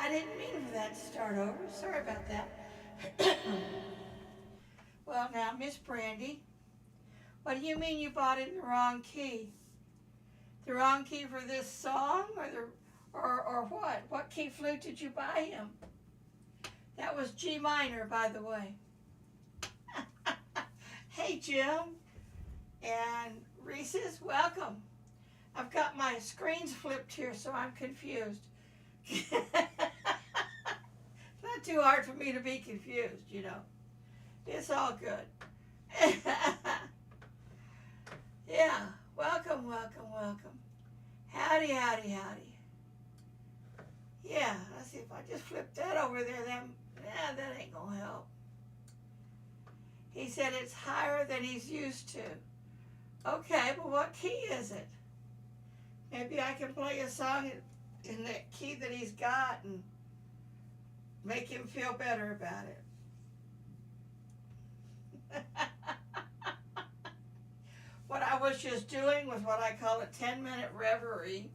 I didn't mean for that to start over. Sorry about that. Well, now, Miss Brandy, what do you mean you bought it in the wrong key? The wrong key for this song, or what? What key flute did you buy him? That was G minor, by the way. Hey, Jim and Reese's, welcome. I've got my screens flipped here, so I'm confused. Not too hard for me to be confused, you know. It's all good. Yeah, welcome, welcome, welcome. Howdy, howdy, howdy. Yeah, let's see if I just flip that over there, that ain't gonna help. He said it's higher than he's used to. Okay, but what key is it? Maybe I can play a song in the key that he's got and make him feel better about it. What I was just doing was what I call a 10-minute reverie.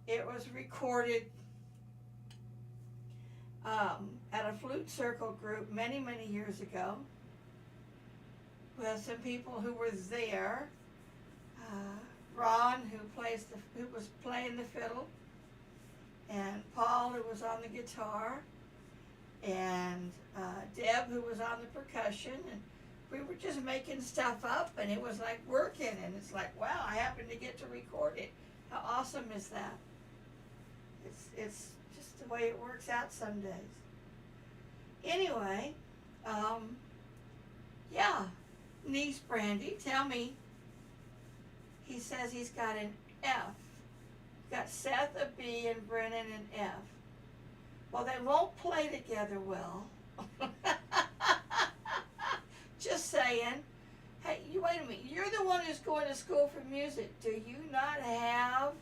It was recorded at a flute circle group many, many years ago with some people who were there. Ron, who was playing the fiddle, and Paul, who was on the guitar, and Deb, who was on the percussion, and we were just making stuff up, and it was like working, and it's like, wow, I happened to get to record it. How awesome is that? It's just the way it works out some days. Anyway, yeah, niece Brandy, tell me. He says he's got an F. He's got Seth a B and Brennan an F. Well, they won't play together well. Just saying. Hey, you wait a minute. You're the one who's going to school for music. Do you not have?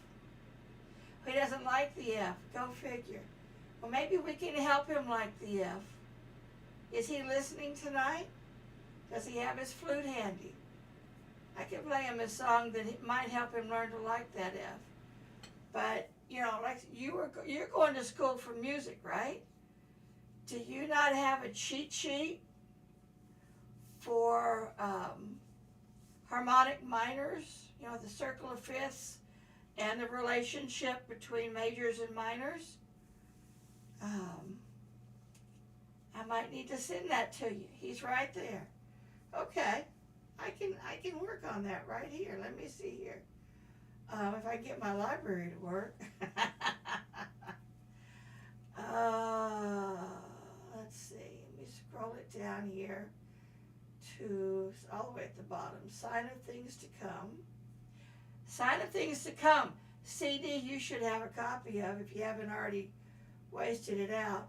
He doesn't like the F. Go figure. Well, maybe we can help him like the F. Is he listening tonight? Does he have his flute handy? I can play him a song that might help him learn to like that F. But, you know, like you're going to school for music, right? Do you not have a cheat sheet for harmonic minors? You know, the circle of fifths and the relationship between majors and minors? I might need to send that to you. He's right there. Okay. I can work on that right here. Let me see here. If I get my library to work. Let's see. Let me scroll it down here to all the way at the bottom. Sign of Things to Come. Sign of Things to Come. CD you should have a copy of if you haven't already wasted it out.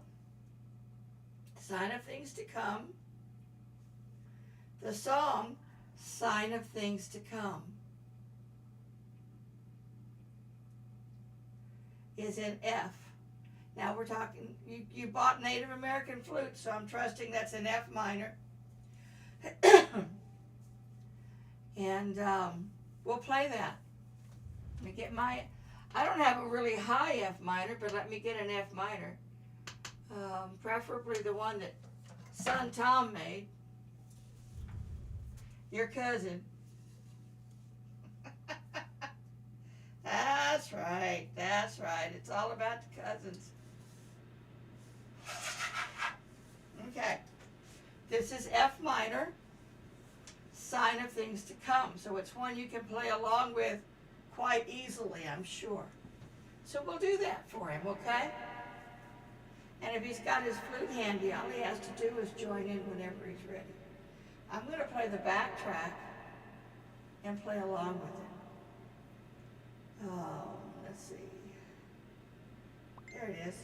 Sign of Things to Come. The song, Sign of Things to Come, is in F. Now we're talking, you bought Native American flute, so I'm trusting that's in F minor. And we'll play that. Let me get I don't have a really high F minor, but let me get an F minor. Preferably the one that son Tom made. Your cousin. That's right. That's right. It's all about the cousins. Okay. This is F minor. Sign of Things to Come. So it's one you can play along with quite easily, I'm sure. So we'll do that for him, okay? And if he's got his flute handy, all he has to do is join in whenever he's ready. I'm going to play the backtrack and play along with it. Oh, let's see. There it is.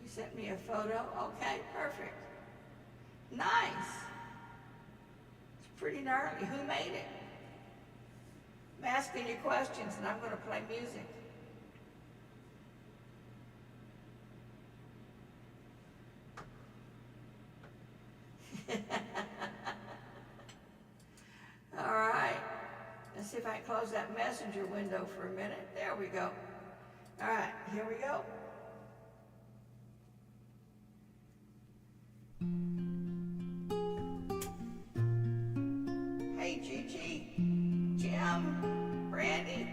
You sent me a photo? Okay, perfect. Nice. It's pretty gnarly. Who made it? I'm asking you questions and I'm going to play music. All right. Let's Let's see if I can close that messenger window for a minute. There we go. All right, here we go. Hey, Gigi, Jim, Brandy.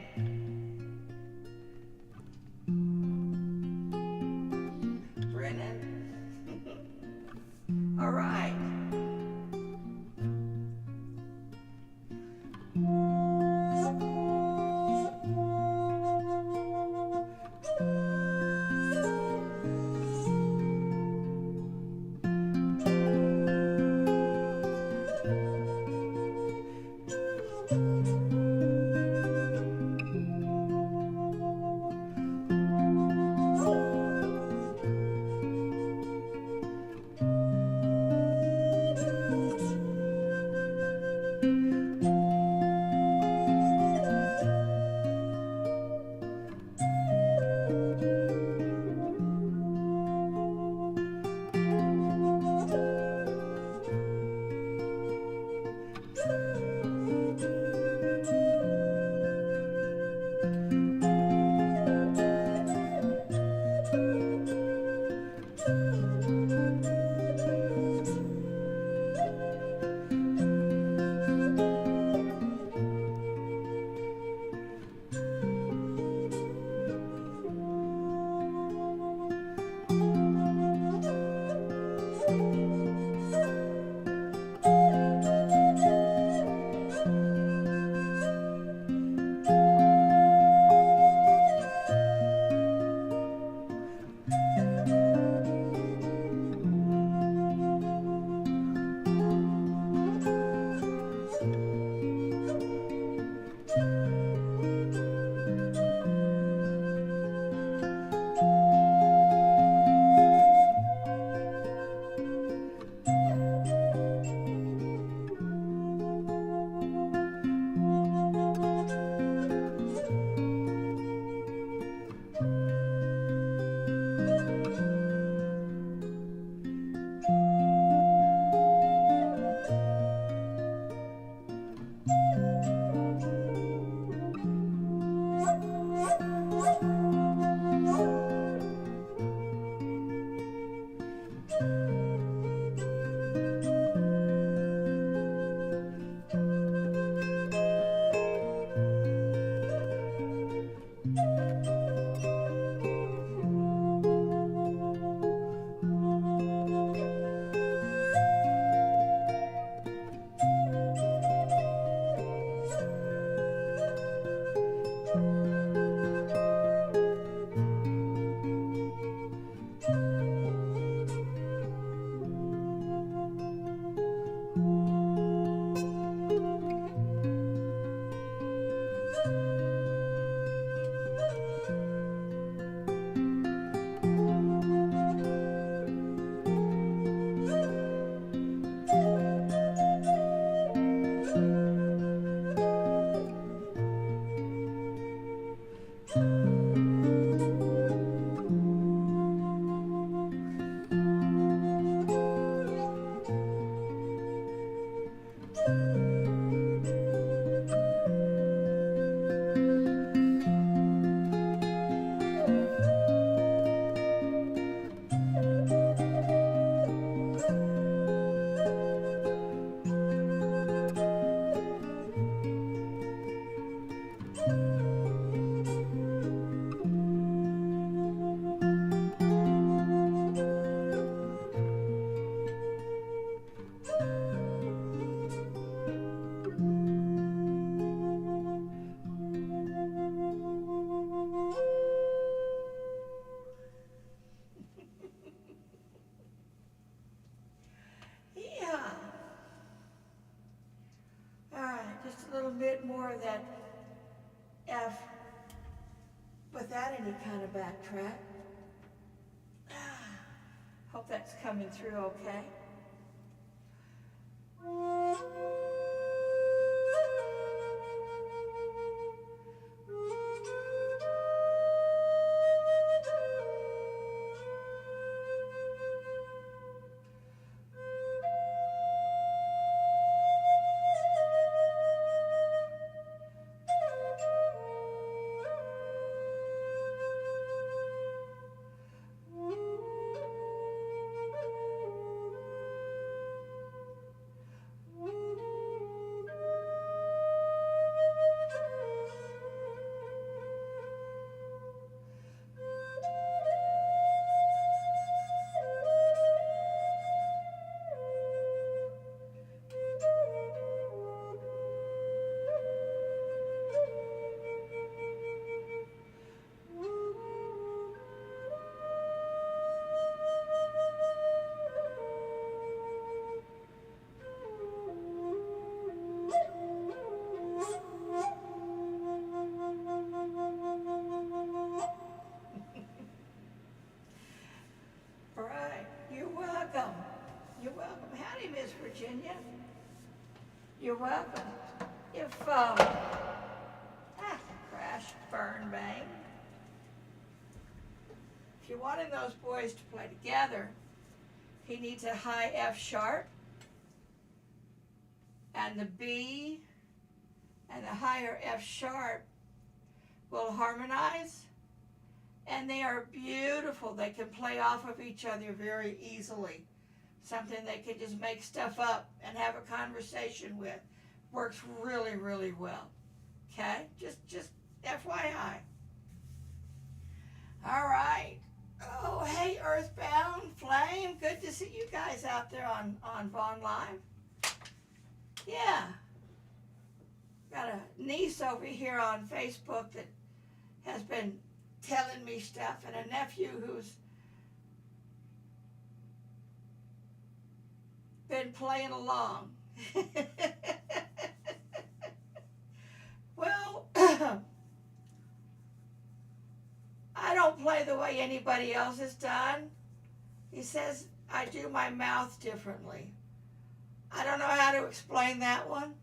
Brennan. All right. Bit more of that F without any kind of backtrack. Hope that's coming through okay. You're welcome. If, crash, burn, bang. If you're wanting those boys to play together, he needs a high F sharp, and the B and the higher F sharp will harmonize, and they are beautiful. They can play off of each other very easily. Something they can just make stuff up and have a conversation with. Works really, really well. Okay? Just FYI. All right. Oh, hey, Earthbound Flame. Good to see you guys out there on Vaughn Live. Yeah. Got a niece over here on Facebook that has been telling me stuff, and a nephew who's been playing along. Well, I don't play the way anybody else has done. He says I do my mouth differently. I don't know how to explain that one.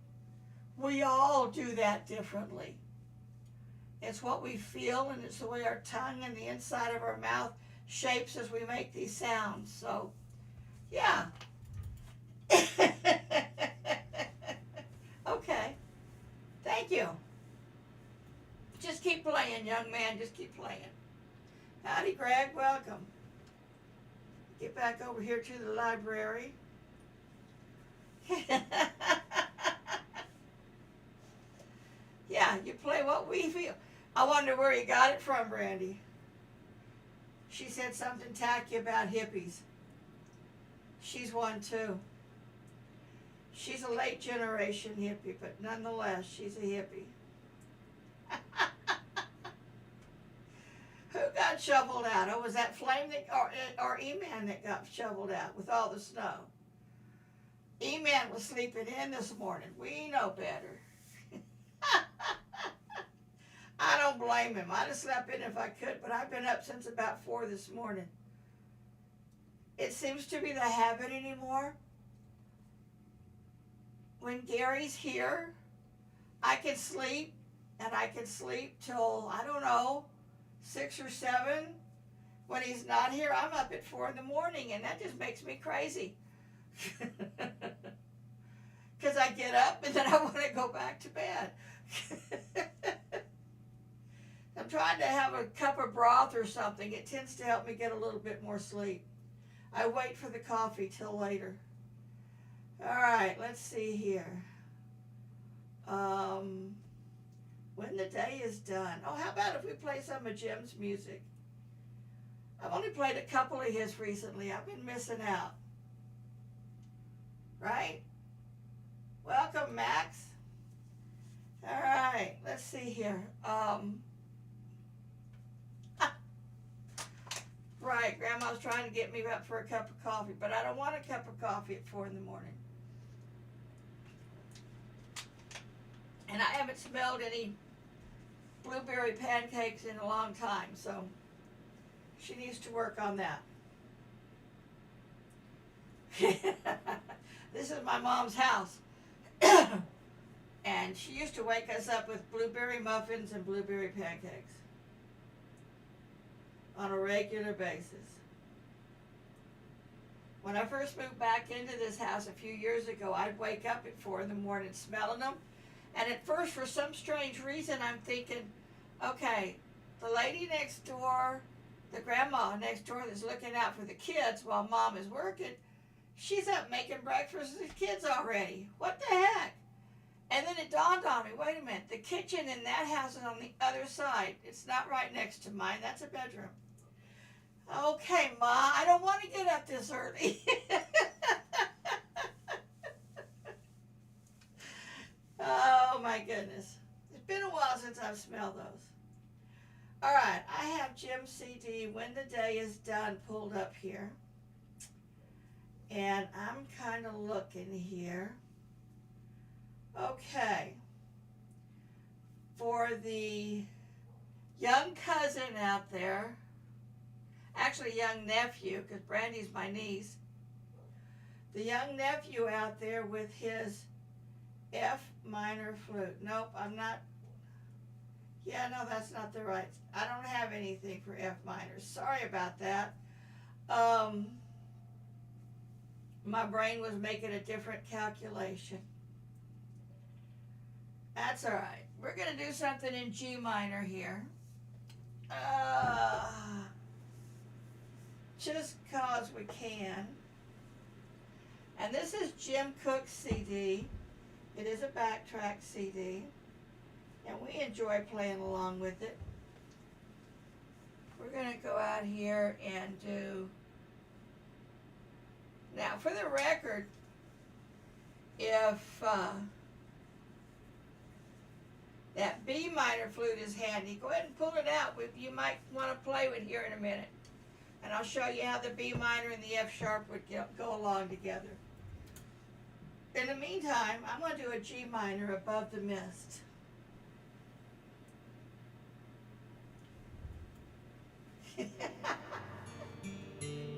We all do that differently. It's what we feel, and it's the way our tongue and the inside of our mouth shapes as we make these sounds. So, yeah. Okay. Thank you. Just keep playing, young man. Just keep playing. Howdy, Greg. Welcome. Get back over here to the library. Yeah, you play what we feel. I wonder where you got it from, Brandy. She said something tacky about hippies. She's one too. She's a late generation hippie, but nonetheless, she's a hippie. Who got shoveled out? Oh, was that Flame that, or E-Man that got shoveled out with all the snow? E-Man was sleeping in this morning. We know better. I don't blame him. I'd have slept in if I could, but I've been up since about 4 this morning. It seems to be the habit anymore. When Gary's here, I can sleep, and I can sleep till, I don't know, 6 or 7. When he's not here, I'm up at 4 in the morning, and that just makes me crazy. Because I get up, and then I want to go back to bed. I'm trying to have a cup of broth or something. It tends to help me get a little bit more sleep. I wait for the coffee till later. All right, let's see here. When the day is done. Oh, how about if we play some of Jim's music? I've only played a couple of his recently. I've been missing out. Right? Welcome, Max. All right, let's see here. Right, Grandma's trying to get me up for a cup of coffee, but I don't want a cup of coffee at 4 in the morning. And I haven't smelled any blueberry pancakes in a long time, so she needs to work on that. This is my mom's house. And she used to wake us up with blueberry muffins and blueberry pancakes on a regular basis. When I first moved back into this house a few years ago, I'd wake up at 4 in the morning smelling them. And at first, for some strange reason, I'm thinking, okay, the lady next door, the grandma next door that's looking out for the kids while Mom is working, she's up making breakfast for the kids already. What the heck? And then it dawned on me, wait a minute, the kitchen in that house is on the other side. It's not right next to mine. That's a bedroom. Okay, Ma, I don't want to get up this early. Oh, my goodness. It's been a while since I've smelled those. All right, I have Jim's CD, When the Day is Done, pulled up here. And I'm kind of looking here. Okay. For the young cousin out there, actually young nephew, because Brandy's my niece, the young nephew out there with his F minor flute. Nope, I'm not. Yeah, no, that's not the right. I don't have anything for F minor. Sorry about that. Um, my brain was making a different calculation. That's all right. We're going to do something in G minor here. Just cause we can. And this is Jim Cook's CD. It is a backtrack CD. And we enjoy playing along with it. We're going to go out here and do... Now, for the record, if that B minor flute is handy, go ahead and pull it out. You might want to play with here in a minute. And I'll show you how the B minor and the F sharp would go along together. In the meantime, I'm going to do a G minor above the mist.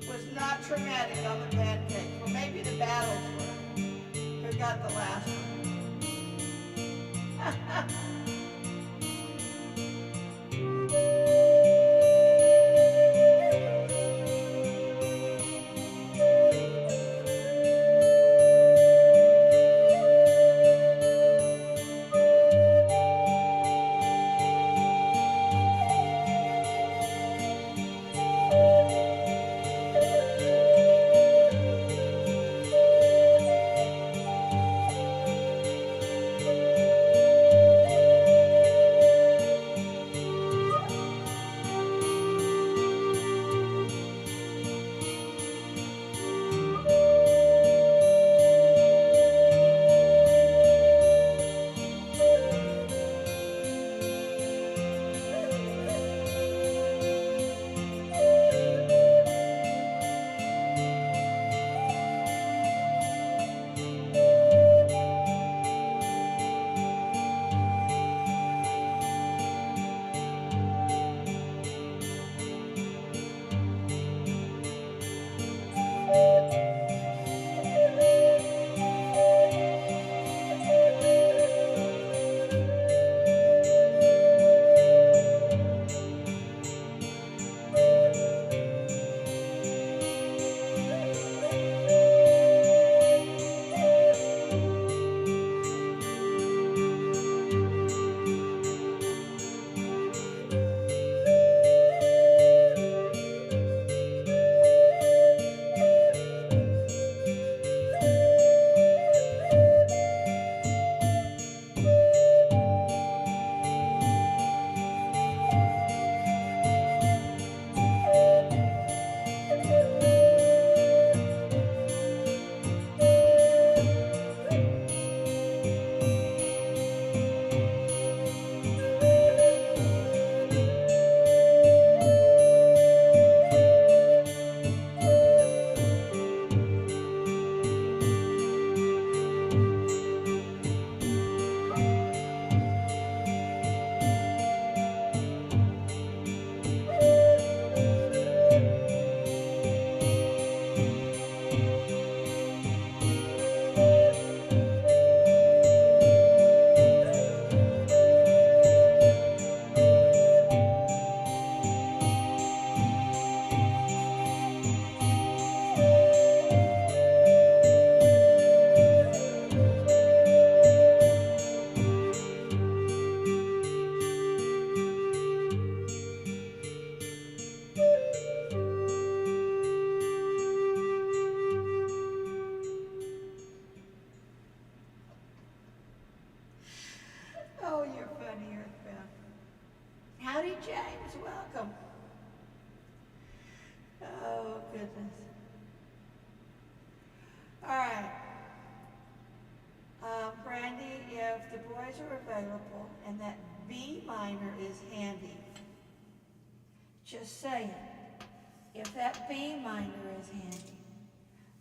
Was not traumatic on the pancakes. Well, maybe the battles were. Who got the last one? Oh, you're funny, Earthbound. Howdy, James. Welcome. Oh, goodness. All right. Brandy, if the boys are available and that B minor is handy, just saying, if that B minor is handy,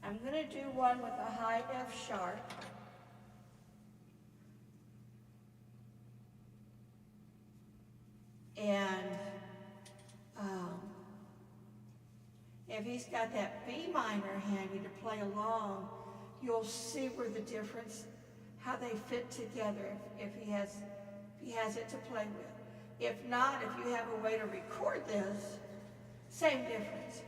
I'm going to do one with a high F sharp. And if he's got that B minor handy to play along, you'll see where the difference, how they fit together if he has it to play with. If not, if you have a way to record this, same difference.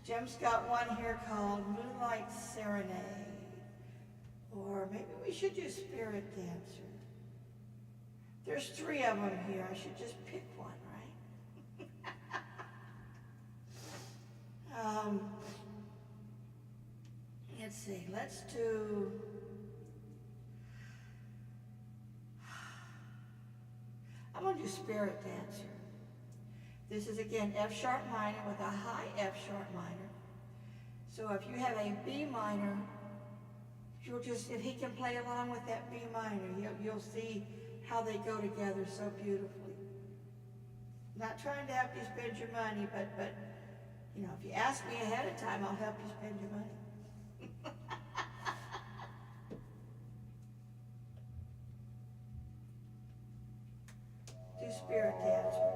Jim's got one here called Moonlight Serenade. Or maybe we should do Spirit Dancer. There's 3 of them here. I should just pick one, right? Let's see. Let's do... I'm going to do Spirit Dancer. This is again F sharp minor with a high F sharp minor. So if you have a B minor, you'll just, if he can play along with that B minor, you'll see how they go together so beautifully. Not trying to help you spend your money, but you know, if you ask me ahead of time, I'll help you spend your money. Do Spirit Dancer.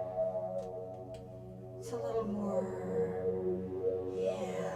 It's a little more, yeah.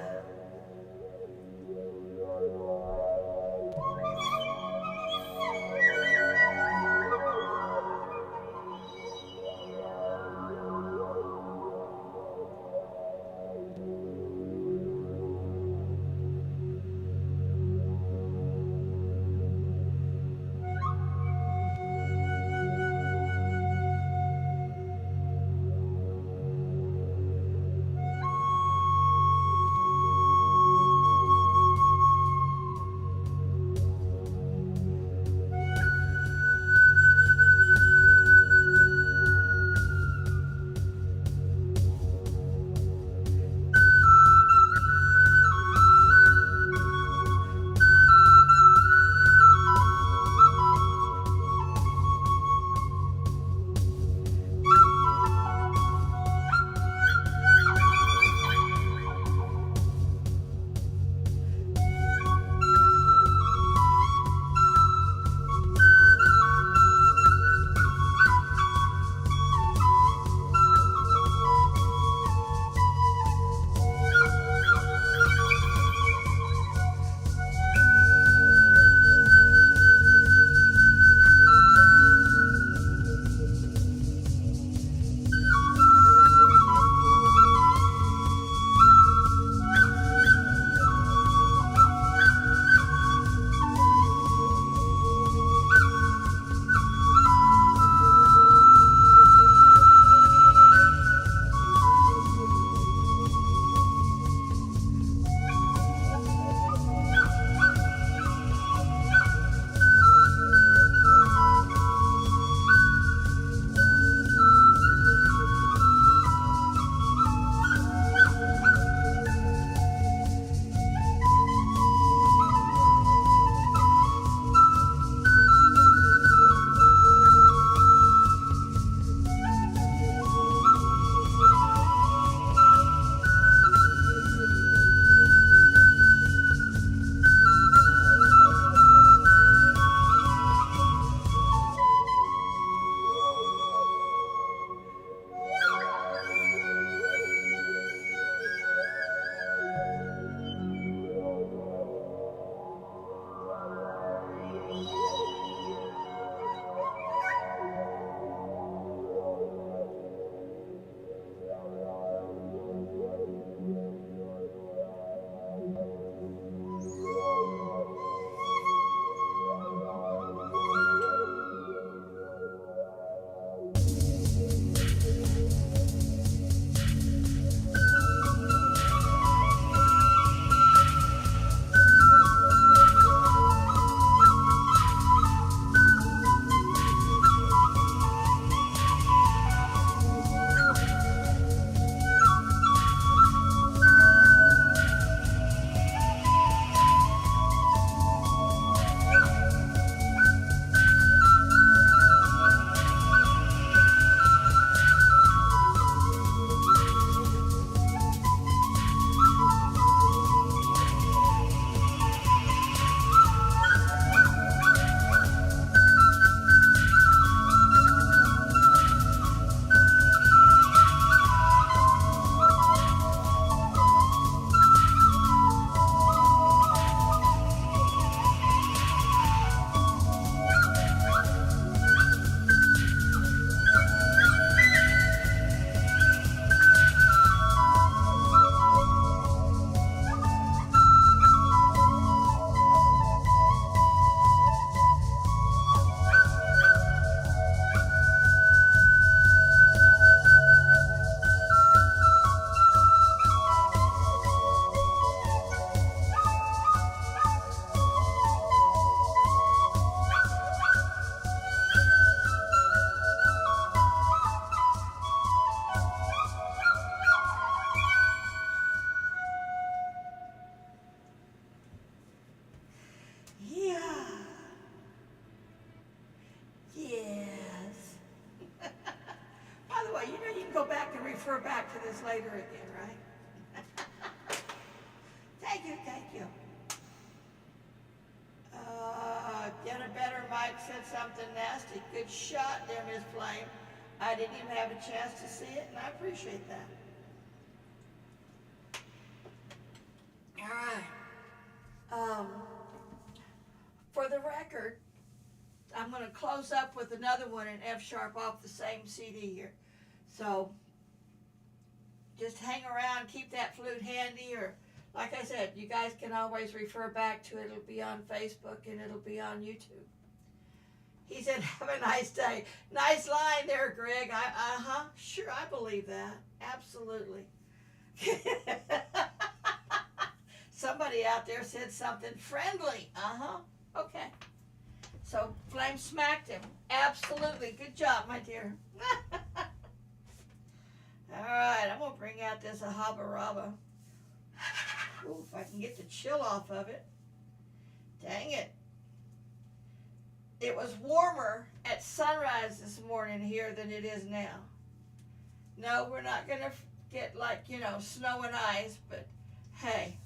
refer back to this later again, right? Thank you, thank you. Get a better mic said something nasty. Good shot there, Miss Flame. I didn't even have a chance to see it, and I appreciate that. All right. For the record, I'm going to close up with another one in F sharp off the same CD here. So just hang around, keep that flute handy, or like I said, you guys can always refer back to it. It'll be on Facebook and it'll be on YouTube. He said, have a nice day. Nice line there, Greg. Sure, I believe that. Absolutely. Somebody out there said something friendly. Okay. So Flame smacked him. Absolutely. Good job, my dear. All right, I'm going to bring out this Ahaba Raba. Ooh, if I can get the chill off of it. Dang it. It was warmer at sunrise this morning here than it is now. No, we're not going to get like, snow and ice, but hey.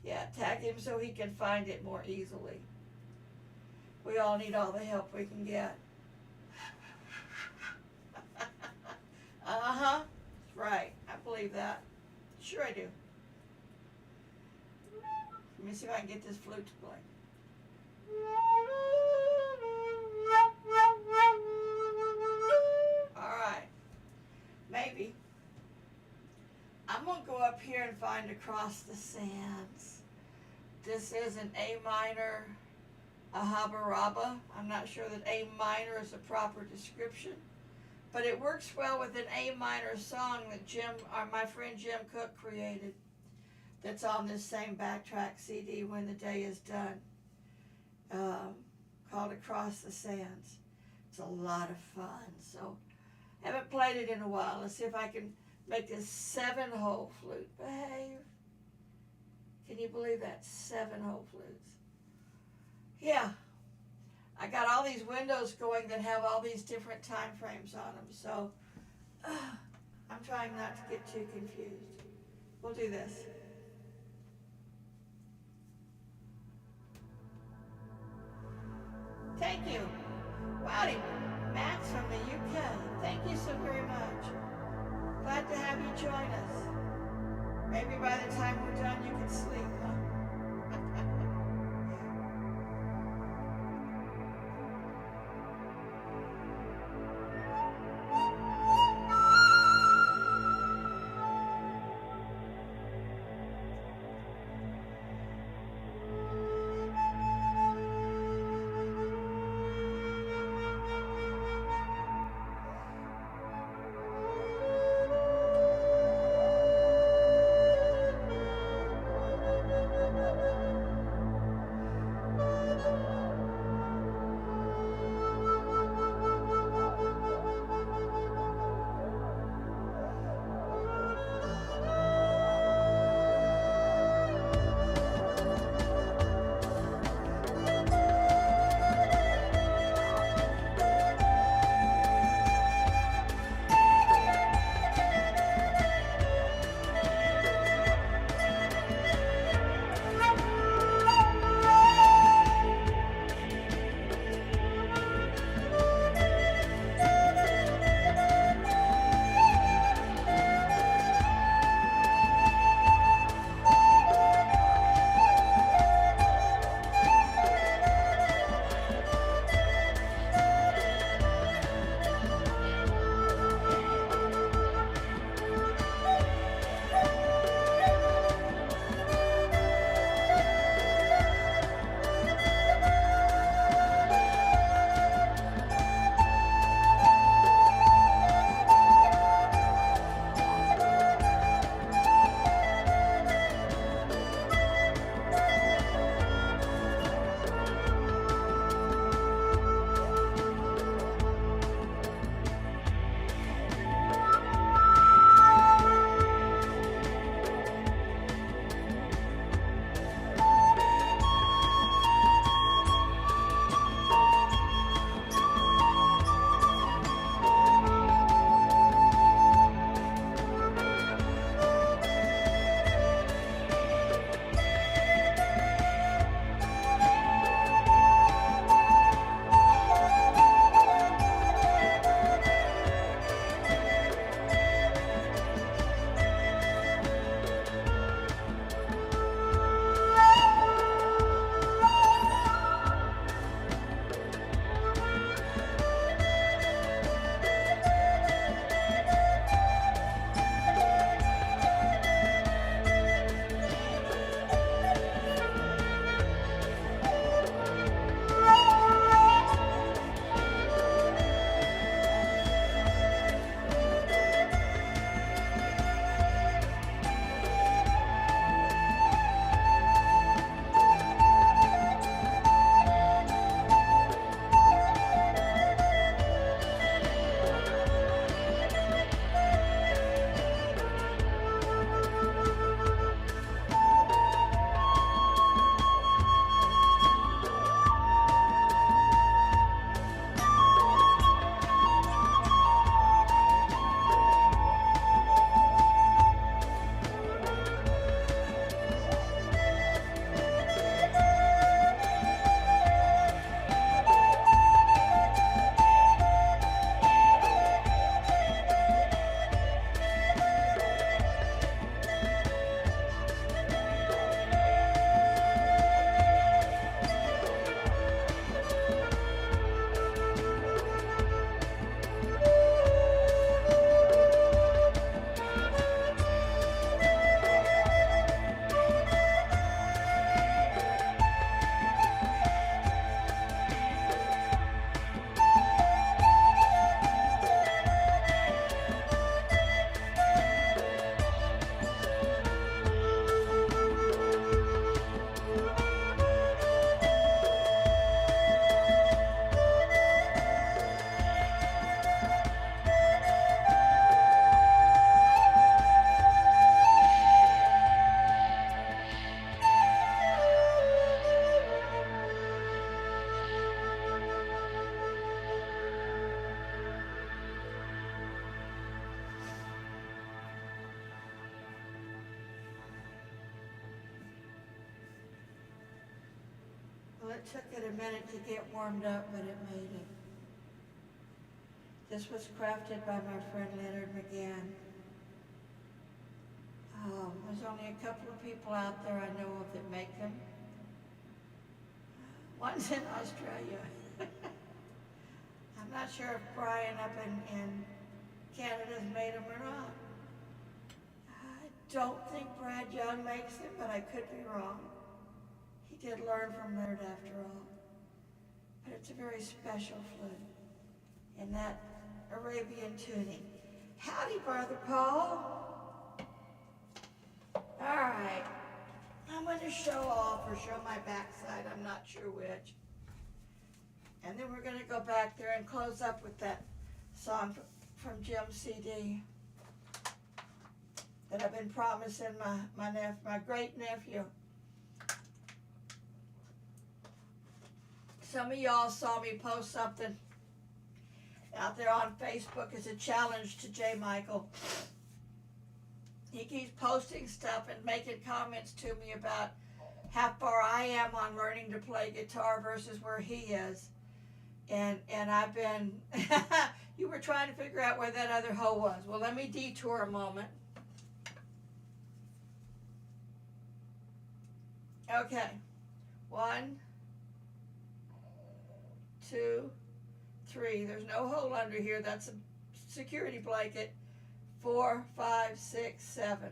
Yeah, tag him so he can find it more easily. We all need all the help we can get. Right. I believe that. Sure I do. Let me see if I can get this flute to play. Alright. Maybe. I'm going to go up here and find Across the Sands. This is an A minor Ahaba Raba. I'm not sure that A minor is a proper description, but it works well with an A minor song that my friend Jim Cook created that's on this same backtrack CD, When the Day is Done, called Across the Sands. It's a lot of fun, so I haven't played it in a while. Let's see if I can make this 7-hole flute behave. Can you believe that? 7-hole flutes. Yeah. I got all these windows going that have all these different time frames on them, so I'm trying not to get too confused. We'll do this. Thank you. Howdy, Max from the UK. Thank you so very much. Glad to have you join us. Maybe by the time we're done, you can sleep, huh? Well, it took it a minute to get warmed up, but it made it. This was crafted by my friend Leonard McGann. There's only a couple of people out there I know of that make them. One's in Australia. I'm not sure if Brian up in Canada's made them or not. I don't think Brad Young makes them, but I could be wrong. He did learn from Leonard after all. But it's a very special flute in that Arabian tuning. Howdy, Brother Paul. All right. I'm going to show off or show my backside. I'm not sure which. And then we're going to go back there and close up with that song from Jim's CD that I've been promising my great nephew. Some of y'all saw me post something out there on Facebook as a challenge to J. Michael. He keeps posting stuff and making comments to me about how far I am on learning to play guitar versus where he is. And I've been, you were trying to figure out where that other hole was. Well, let me detour a moment. Okay. 1, 2, 3. There's no hole under here. That's a security blanket. 4, 5, 6, 7.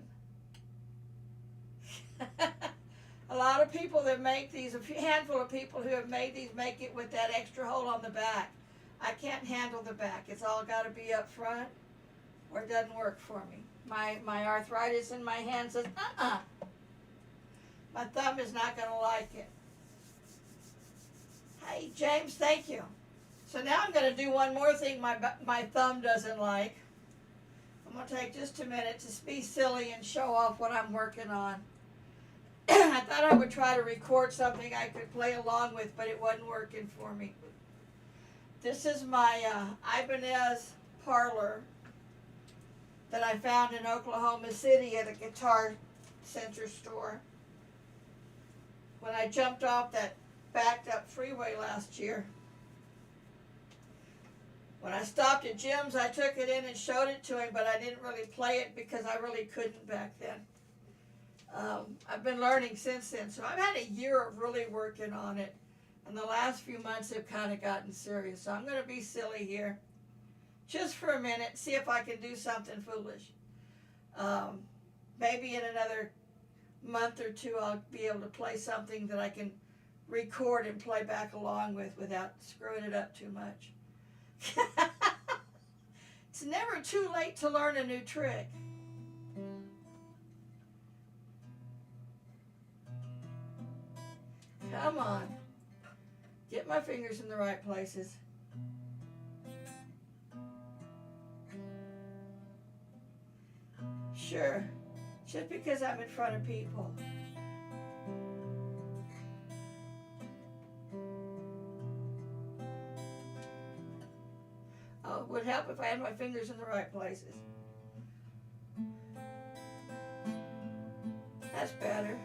A lot of people that make these, a handful of people who have made these make it with that extra hole on the back. I can't handle the back. It's all got to be up front or it doesn't work for me. My arthritis in my hand says, My thumb is not going to like it. Hey, James, thank you. So now I'm going to do one more thing my thumb doesn't like. I'm going to take just a minute to be silly and show off what I'm working on. I thought I would try to record something I could play along with, but it wasn't working for me. This is my Ibanez parlor that I found in Oklahoma City at a Guitar Center store when I jumped off that backed up freeway last year. When I stopped at Jim's, I took it in and showed it to him, but I didn't really play it because I really couldn't back then. I've been learning since then, so I've had a year of really working on it, and the last few months have kind of gotten serious, so I'm going to be silly here just for a minute, see if I can do something foolish. Maybe in another month or two I'll be able to play something that I can record and play back along with without screwing it up too much. It's never too late to learn a new trick. Come on. Get my fingers in the right places. Sure. Just because I'm in front of people. Oh, it would help if I had my fingers in the right places. That's better.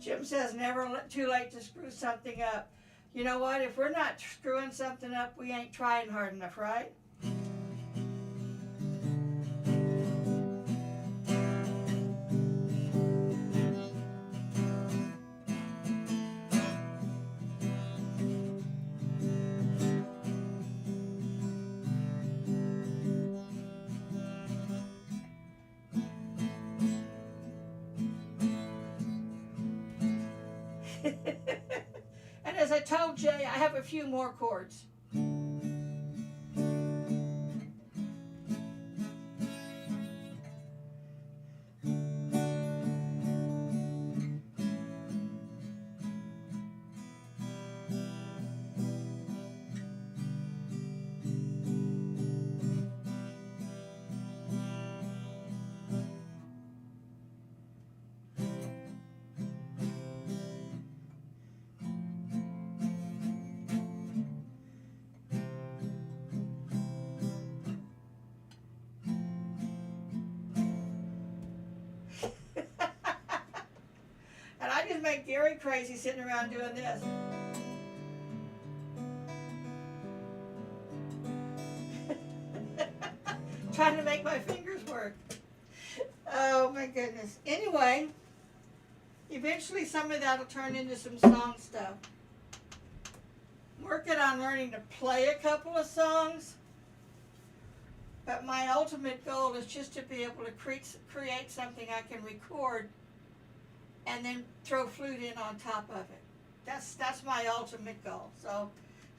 Jim says never too late to screw something up. You know what? If we're not screwing something up, we ain't trying hard enough, right? told Jay I have a few more chords. And I just make Gary crazy sitting around doing this. Trying to make my fingers work. Oh my goodness. Anyway, eventually some of that will turn into some song stuff. I'm working on learning to play a couple of songs, but my ultimate goal is just to be able to create something I can record and then throw flute in on top of it. That's my ultimate goal. So,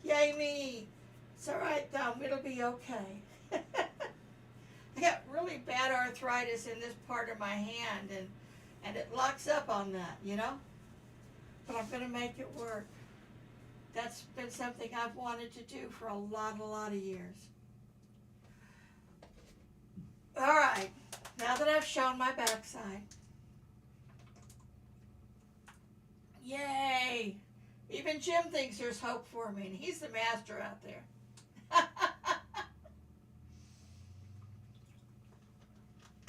yay me. It's all right, it'll be okay. I got really bad arthritis in this part of my hand, and it locks up on that, you know? But I'm going to make it work. That's been something I've wanted to do for a lot of years. All right, now that I've shown my backside, yay! Even Jim thinks there's hope for me, and he's the master out there.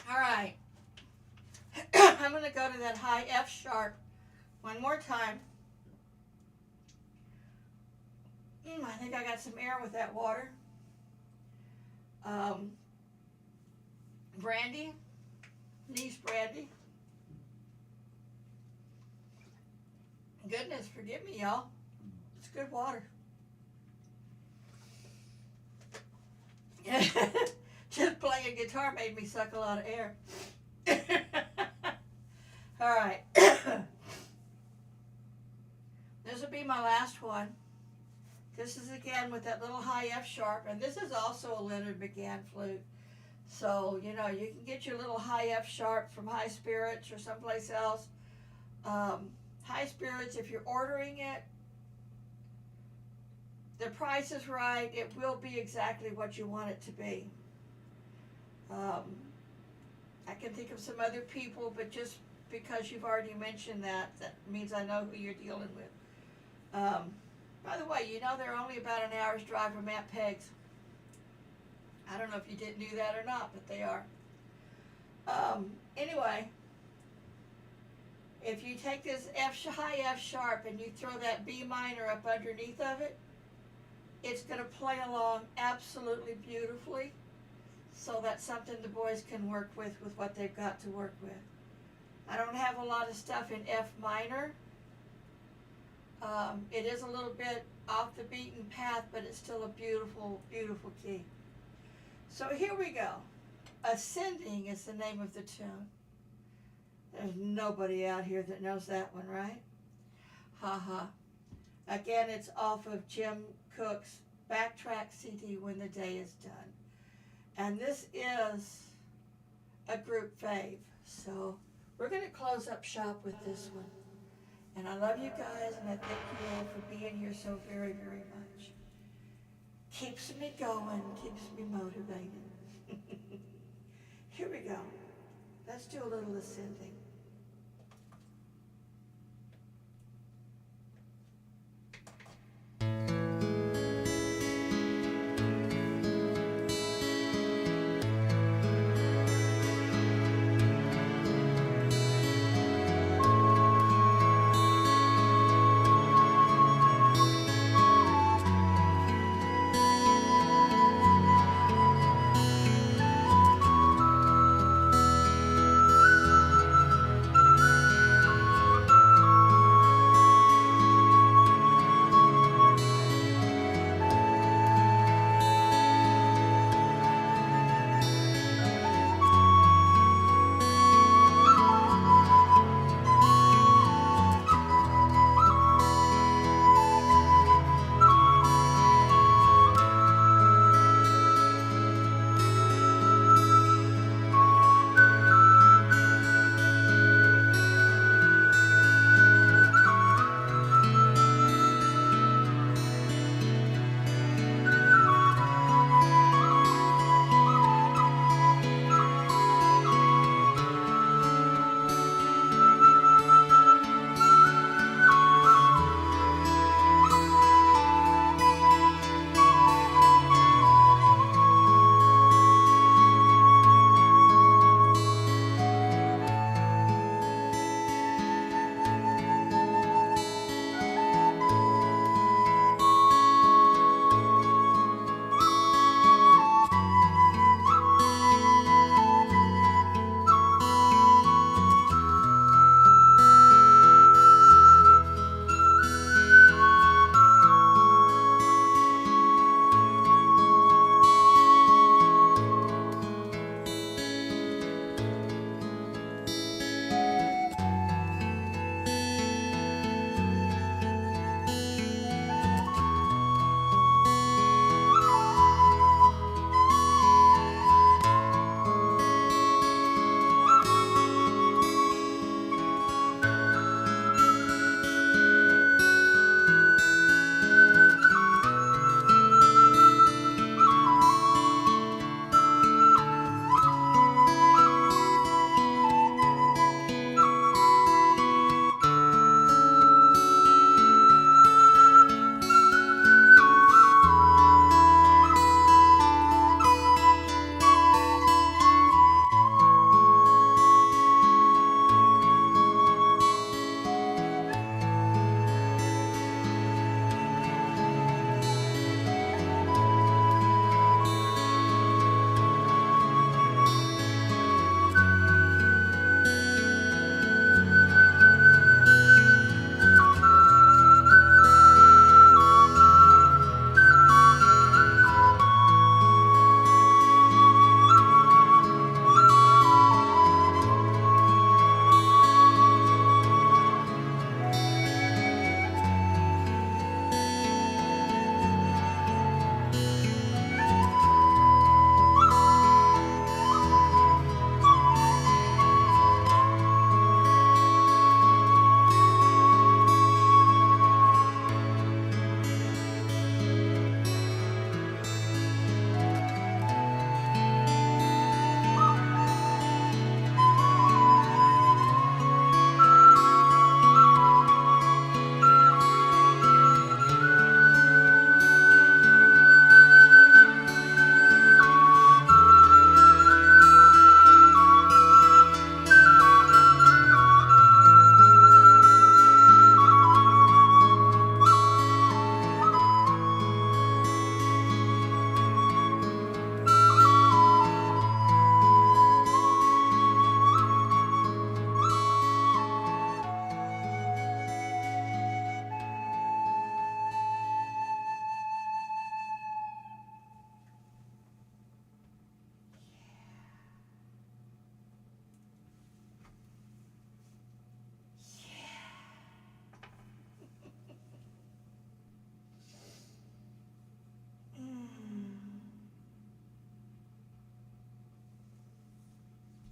All right, I'm going to go to that high F sharp one more time. I think I got some air with that water. Brandy, niece brandy. Goodness, forgive me, y'all. It's good water. Just playing guitar made me suck a lot of air. All right. This will be my last one. This is again with that little high F sharp, and this is also a Leonard McGann flute. So, you know, you can get your little high F sharp from High Spirits or someplace else. High Spirits, if you're ordering it, the price is right. It will be exactly what you want it to be. I can think of some other people, but just because you've already mentioned that means I know who you're dealing with. By the way, you know they're only about an hour's drive from Aunt Peg's. I don't know if you didn't do that or not, but they are. Anyway, if you take this high F sharp and you throw that B minor up underneath of it, it's going to play along absolutely beautifully. So that's something the boys can work with what they've got to work with. I don't have a lot of stuff in F minor. It is a little bit off the beaten path, but it's still a beautiful, beautiful key. So here we go. Ascending is the name of the tune. There's nobody out here that knows that one, right? Ha. Again, it's off of Jim Cook's Backtrack CD, When the Day is Done. And this is a group fave. So we're going to close up shop with this one. And I love you guys, and I thank you all for being here so very, very much. Keeps me going, keeps me motivated. Here we go. Let's do a little ascending.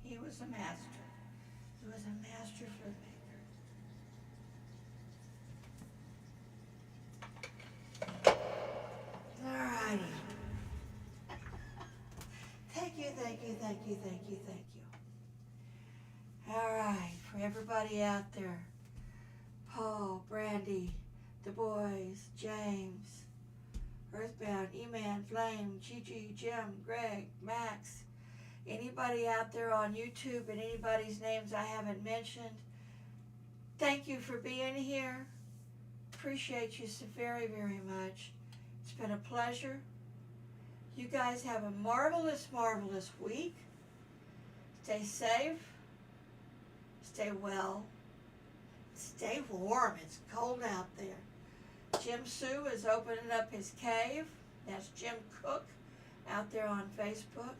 He was a master. He was a master filmmaker. Alrighty. Thank you, thank you, thank you, thank you, thank you. Alright, for everybody out there, Paul, Brandy, the boys, James, Earthbound, E-Man, Flame, Gigi, Jim, Greg, Max, anybody out there on YouTube and anybody's names I haven't mentioned, thank you for being here. Appreciate you so very, very much. It's been a pleasure. You guys have a marvelous, marvelous week. Stay safe. Stay well. Stay warm. It's cold out there. Jim Sue is opening up his cave. That's Jim Cook out there on Facebook.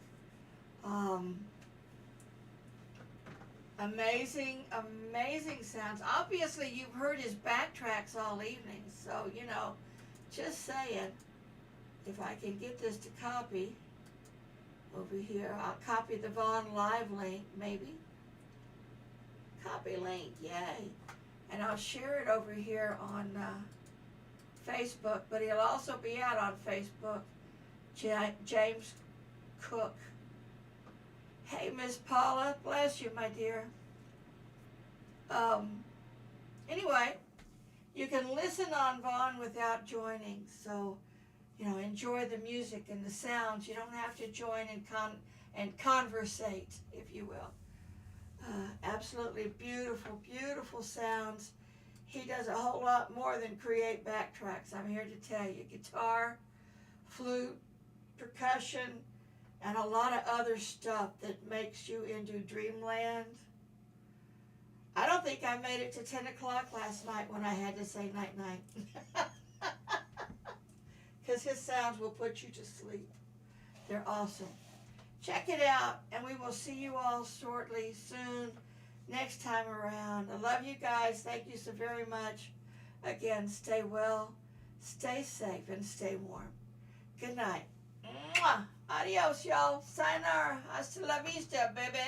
Amazing, amazing sounds. Obviously, you've heard his backtracks all evening, so, you know, just saying, if I can get this to copy over here, I'll copy the Vaughn Live link, maybe. Copy link, yay. And I'll share it over here on Facebook, but he'll also be out on Facebook, James Cook. Hey, Miss Paula, bless you, my dear. Anyway, you can listen on Vaughn without joining, so, you know, enjoy the music and the sounds. You don't have to join and conversate, if you will. Absolutely beautiful, beautiful sounds. He does a whole lot more than create backtracks, I'm here to tell you. Guitar, flute, percussion, and a lot of other stuff that makes you into dreamland. I don't think I made it to 10 o'clock last night when I had to say night-night. Because his sounds will put you to sleep. They're awesome. Check it out, and we will see you all shortly, soon, next time around. I love you guys. Thank you so very much. Again, stay well, stay safe, and stay warm. Good night. Mwah! Adios, y'all. Sayonara. Hasta la vista, babies.